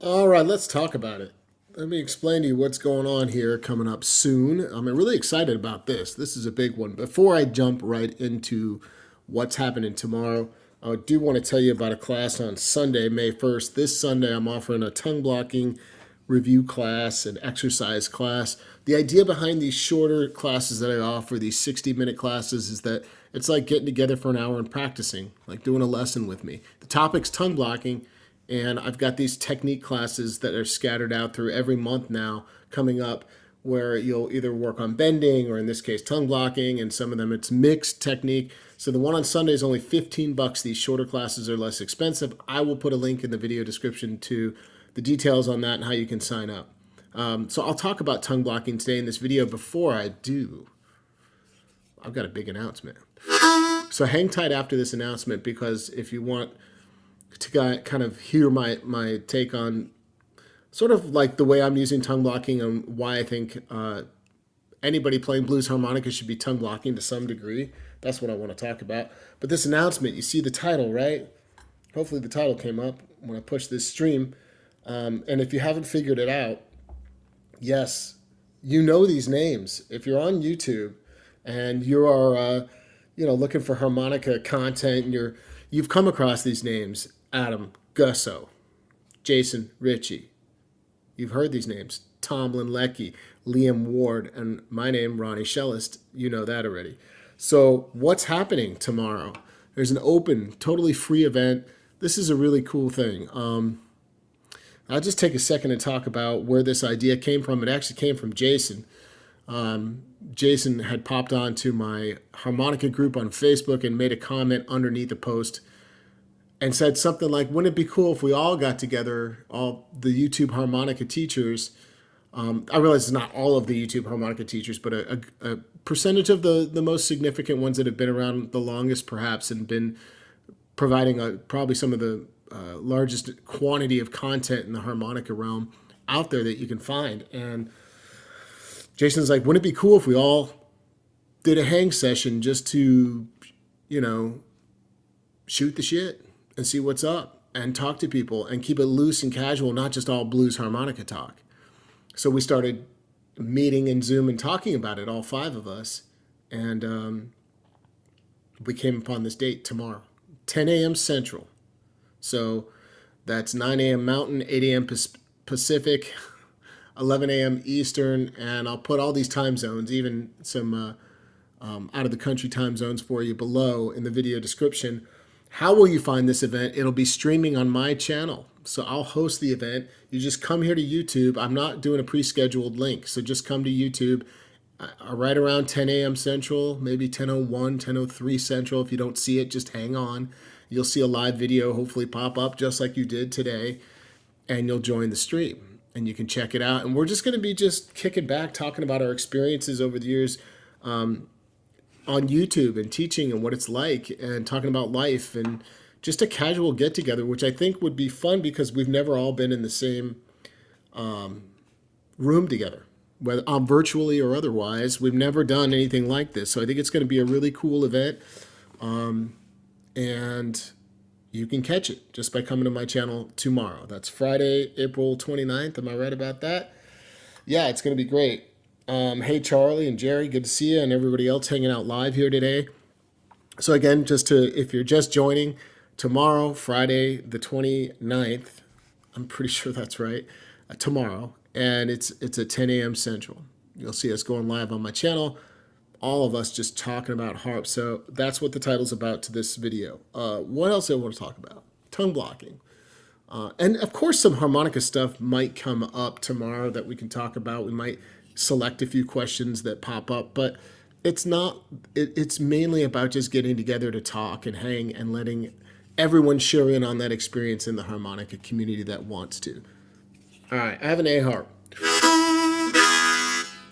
All right, let's talk about it. Let me explain to you what's going on here coming up soon. I'm really excited about this. This is a big one. Before I jump right into what's happening tomorrow, I do want to tell you about a class on Sunday, May 1st. This Sunday, I'm offering a tongue blocking review class, an exercise class. The idea behind these shorter classes that I offer, these 60-minute classes, is that it's like getting together for an hour and practicing, like doing a lesson with me. The topic's tongue blocking, and I've got these technique classes that are scattered out through every month now coming up where you'll either work on bending or in this case tongue blocking, and some of them it's mixed technique. So the one on Sunday is only 15 bucks. These shorter classes are less expensive. I will put a link in the video description to the details on that and how you can sign up. So I'll talk about tongue blocking today in this video. Before I do, I've got a big announcement. So hang tight after this announcement, because if you want to kind of hear my take on sort of like the way I'm using tongue blocking and why I think anybody playing blues harmonica should be tongue blocking to some degree. That's what I want to talk about. But this announcement, you see the title, right? Hopefully the title came up when I pushed this stream. And if you haven't figured it out, yes, you know these names. If you're on YouTube and you are, looking for harmonica content, and you've come across these names: Adam Gusso, Jason Ritchie. You've heard these names: Tomlin Leckie, Liam Ward, and my name, Ronnie Shellist. You know that already. So what's happening tomorrow? There's an open, totally free event. This is a really cool thing. I'll just take a second to talk about where this idea came from. It actually came from Jason. Jason had popped onto my harmonica group on Facebook and made a comment underneath the post and said something like, wouldn't it be cool if we all got together, all the YouTube harmonica teachers? I realize it's not all of the YouTube harmonica teachers, but a percentage of the most significant ones that have been around the longest, perhaps, and been providing probably some of the largest quantity of content in the harmonica realm out there that you can find. And Jason's like, wouldn't it be cool if we all did a hang session just to, shoot the shit and see what's up and talk to people and keep it loose and casual, not just all blues harmonica talk. So we started meeting in Zoom and talking about it, all five of us. And we came upon this date tomorrow, 10 a.m. Central. So that's 9 a.m. Mountain, 8 a.m. Pacific, 11 a.m. Eastern, and I'll put all these time zones, even some out of the country time zones for you below in the video description. How will you find this event? It'll be streaming on my channel. So I'll host the event. You just come here to YouTube. I'm not doing a pre-scheduled link, so just come to YouTube right around 10 a.m. Central, maybe 10:01, 10:03 Central. If you don't see it, just hang on. You'll see a live video hopefully pop up just like you did today, and you'll join the stream and you can check it out. And we're just going to be just kicking back, talking about our experiences over the years on YouTube and teaching and what it's like, and talking about life, and just a casual get together, which I think would be fun because we've never all been in the same room together, whether virtually or otherwise. We've never done anything like this. So I think it's going to be a really cool event. And you can catch it just by coming to my channel tomorrow. That's Friday, April 29th. Am I right about that? Yeah, it's going to be great. Hey, Charlie and Jerry, good to see you, and everybody else hanging out live here today. So again, if you're just joining, tomorrow, Friday the 29th, I'm pretty sure that's right, tomorrow, and it's at 10 a.m. Central. You'll see us going live on my channel, all of us just talking about harp. So that's what the title's about to this video. What else do I want to talk about? Tongue blocking. And of course, some harmonica stuff might come up tomorrow that we can talk about. We might select a few questions that pop up, but it's mainly about just getting together to talk and hang and letting everyone share in on that experience in the harmonica community that wants to. All right, I have an A harp.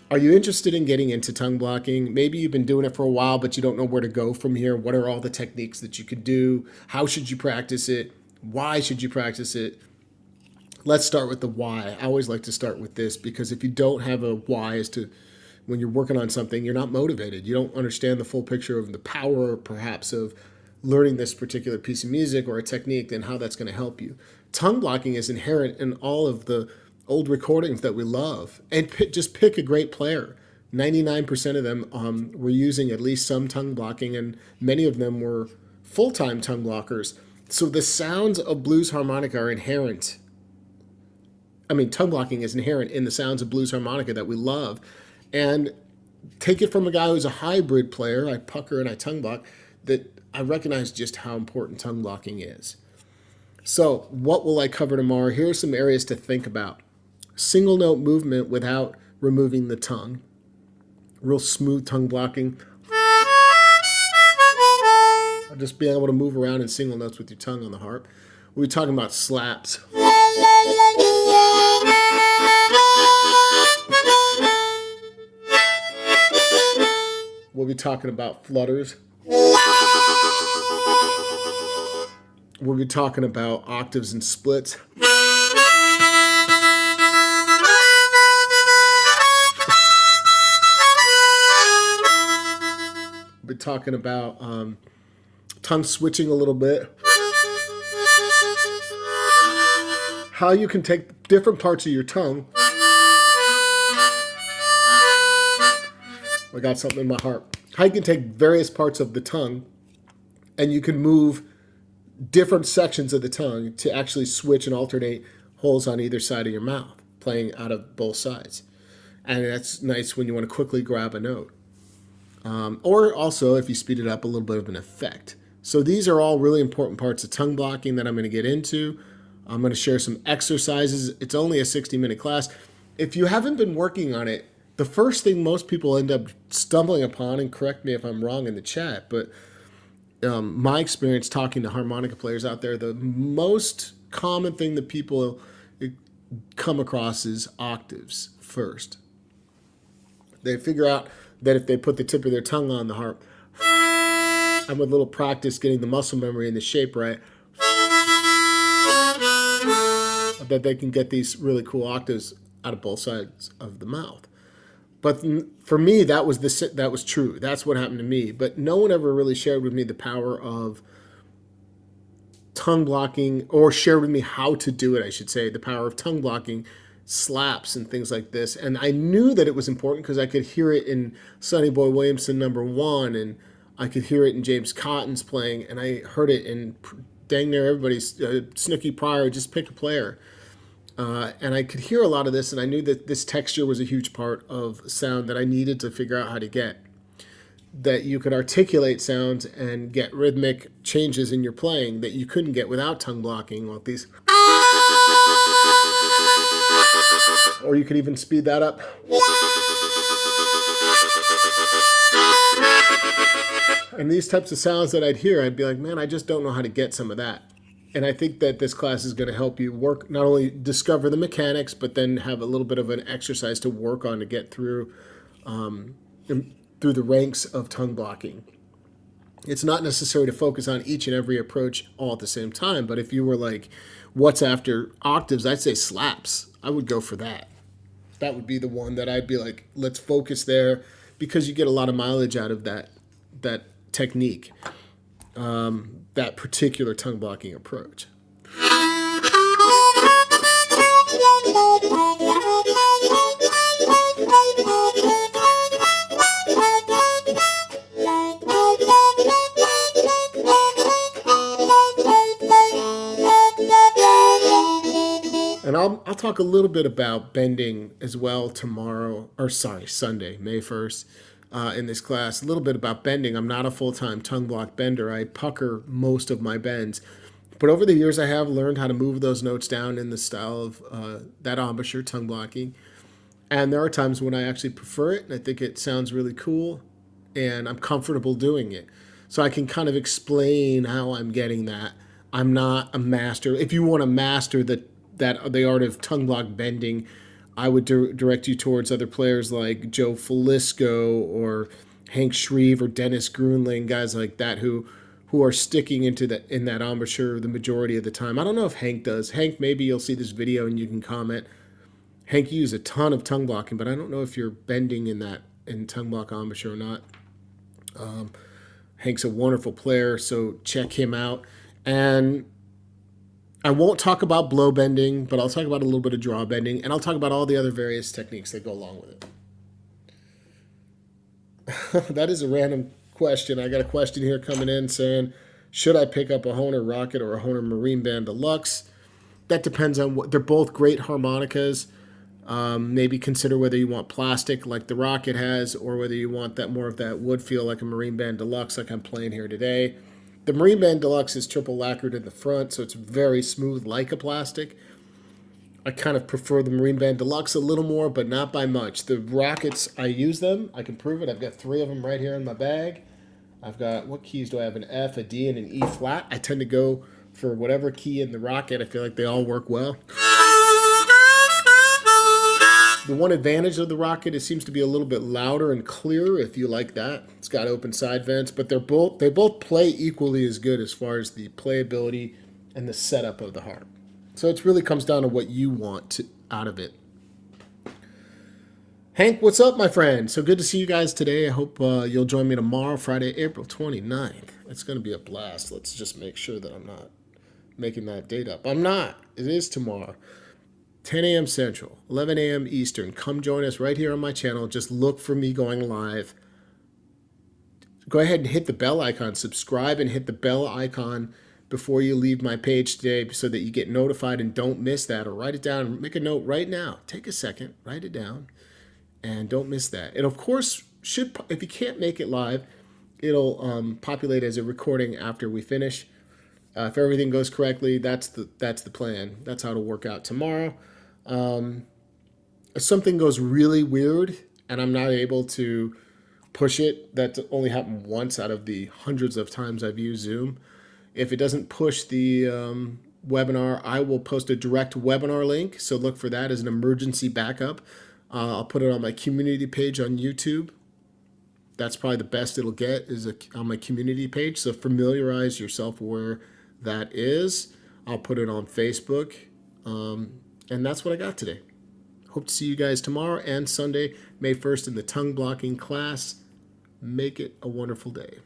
Are you interested in getting into tongue blocking? Maybe you've been doing it for a while, but you don't know where to go from here. What are all the techniques that you could do? How should you practice it? Why should you practice it? Let's start with the why. I always like to start with this, because if you don't have a why as to when you're working on something, you're not motivated. You don't understand the full picture of the power, perhaps, of learning this particular piece of music or a technique, then how that's going to help you. Tongue blocking is inherent in all of the old recordings that we love. And just pick a great player. 99% of them were using at least some tongue blocking, and many of them were full-time tongue blockers. So the sounds of blues harmonica are inherent. I mean, tongue blocking is inherent in the sounds of blues harmonica that we love. And take it from a guy who's a hybrid player, I pucker and I tongue block, that I recognize just how important tongue blocking is. So what will I cover tomorrow? Here are some areas to think about. Single note movement without removing the tongue. Real smooth tongue blocking. Just being able to move around in single notes with your tongue on the harp. We'll be talking about slaps. We'll be talking about flutters. We'll be talking about octaves and splits. We'll be talking about tongue switching a little bit. How you can take different parts of your tongue. I got something in my heart. How you can take various parts of the tongue and you can move different sections of the tongue to actually switch and alternate holes on either side of your mouth, playing out of both sides. And that's nice when you want to quickly grab a note. Or also, if you speed it up, a little bit of an effect. So these are all really important parts of tongue blocking that I'm going to get into. I'm going to share some exercises. It's only a 60-minute class. If you haven't been working on it, the first thing most people end up stumbling upon, and correct me if I'm wrong in the chat, but my experience talking to harmonica players out there, the most common thing that people come across is octaves first. They figure out that if they put the tip of their tongue on the harp, and with a little practice getting the muscle memory and the shape right, that they can get these really cool octaves out of both sides of the mouth. But for me, that was true. That's what happened to me. But no one ever really shared with me the power of tongue blocking, or shared with me how to do it, I should say, the power of tongue blocking, slaps and things like this. And I knew that it was important because I could hear it in Sonny Boy Williamson #1, and I could hear it in James Cotton's playing, and I heard it in dang near everybody's, Snooky Pryor, just pick a player. And I could hear a lot of this, and I knew that this texture was a huge part of sound that I needed to figure out how to get. That you could articulate sounds and get rhythmic changes in your playing that you couldn't get without tongue blocking, like these. Or you could even speed that up. And these types of sounds that I'd hear, I'd be like, man, I just don't know how to get some of that. And I think that this class is going to help you work, not only discover the mechanics, but then have a little bit of an exercise to work on to get through the ranks of tongue blocking. It's not necessary to focus on each and every approach all at the same time, but if you were like, what's after octaves, I'd say slaps. I would go for that. That would be the one that I'd be like, let's focus there, because you get a lot of mileage out of that technique. That particular tongue blocking approach. And I'll talk a little bit about bending as well tomorrow, Sunday, May 1st. In this class, a little bit about bending. I'm not a full-time tongue block bender. I pucker most of my bends. But over the years, I have learned how to move those notes down in the style of that embouchure, tongue blocking. And there are times when I actually prefer it, and I think it sounds really cool, and I'm comfortable doing it. So I can kind of explain how I'm getting that. I'm not a master. If you want to master the art of tongue block bending, I would direct you towards other players like Joe Falisco or Hank Shreve or Dennis Grunling, guys like that who are sticking in that embouchure the majority of the time. I don't know if Hank does. Hank, maybe you'll see this video and you can comment. Hank, you use a ton of tongue blocking, but I don't know if you're bending in tongue block embouchure or not. Hank's a wonderful player, so check him out. And I won't talk about blow bending, but I'll talk about a little bit of draw bending, and I'll talk about all the other various techniques that go along with it. That is a random question. I got a question here coming in saying, should I pick up a Honer Rocket or a Honer Marine Band Deluxe? That depends on what. They're both great harmonicas. Maybe consider whether you want plastic like the Rocket has, or whether you want that more of that wood feel like a Marine Band Deluxe like I'm playing here today. The Marine Band Deluxe is triple lacquered in the front, so it's very smooth like a plastic. I kind of prefer the Marine Band Deluxe a little more, but not by much. The Rockets, I use them. I can prove it. I've got 3 of them right here in my bag. I've got, what keys do I have? An F, a D, and an E flat. I tend to go for whatever key in the Rocket. I feel like they all work well. The one advantage of the Rocket, it seems to be a little bit louder and clearer if you like that. It's got open side vents, but they both play equally as good as far as the playability and the setup of the harp. So it really comes down to what you want out of it. Hank, what's up, my friend? So good to see you guys today. I hope you'll join me tomorrow, Friday, April 29th. It's going to be a blast. Let's just make sure that I'm not making that date up. I'm not. It is tomorrow. 10 a.m. Central, 11 a.m. Eastern. Come join us right here on my channel. Just look for me going live. Go ahead and hit the bell icon. Subscribe and hit the bell icon before you leave my page today so that you get notified and don't miss that. Or write it down. Make a note right now. Take a second. Write it down. And don't miss that. And of course, if you can't make it live, it'll populate as a recording after we finish. If everything goes correctly, that's the plan. That's how it'll work out tomorrow. If something goes really weird and I'm not able to push it, that's only happened once out of the hundreds of times I've used Zoom. If it doesn't push the webinar, I will post a direct webinar link. So look for that as an emergency backup. I'll put it on my community page on YouTube. That's probably the best it'll get is on my community page. So familiarize yourself where that is. I'll put it on Facebook. And that's what I got today. Hope to see you guys tomorrow and Sunday, May 1st in the tongue blocking class. Make it a wonderful day.